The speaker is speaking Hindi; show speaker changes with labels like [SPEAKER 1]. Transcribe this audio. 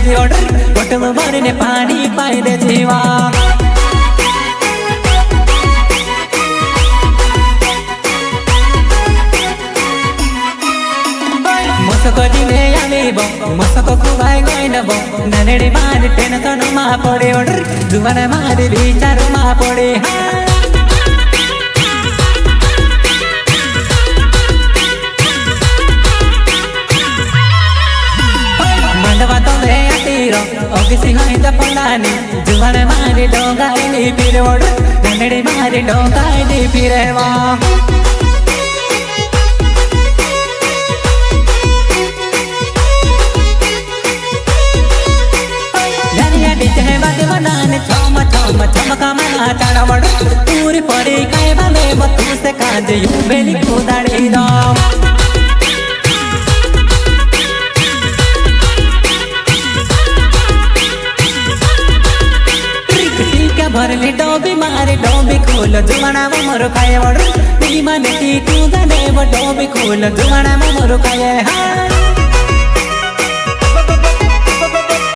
[SPEAKER 1] दे ऑर्डर बोतल भरने पानी पाई दे जीवा मसको दिने आले बो मसको खुवाई गइन बो ननेडे मारे टेन्सन मा पड़े ऑर्डर जुवान मारे विचार मा पड़े मंडवा तो ले आतीरो ओगिसी होई त पलानी जुवान मारे डोगाई नी फिरे ऑर्डर ननेडे मारे डोगाई नी फिरे वा चमका मना चाड़ा वड़ पूरी पड़ी काय वाले बतू से काज यू बेली खुदाड़ी दाम टीका भरली डोबी मारे डोबी खोल जुवाना मोर काय वड़ नी माने टी तू गने वो डोबी खोल जुवाना मोर काय हा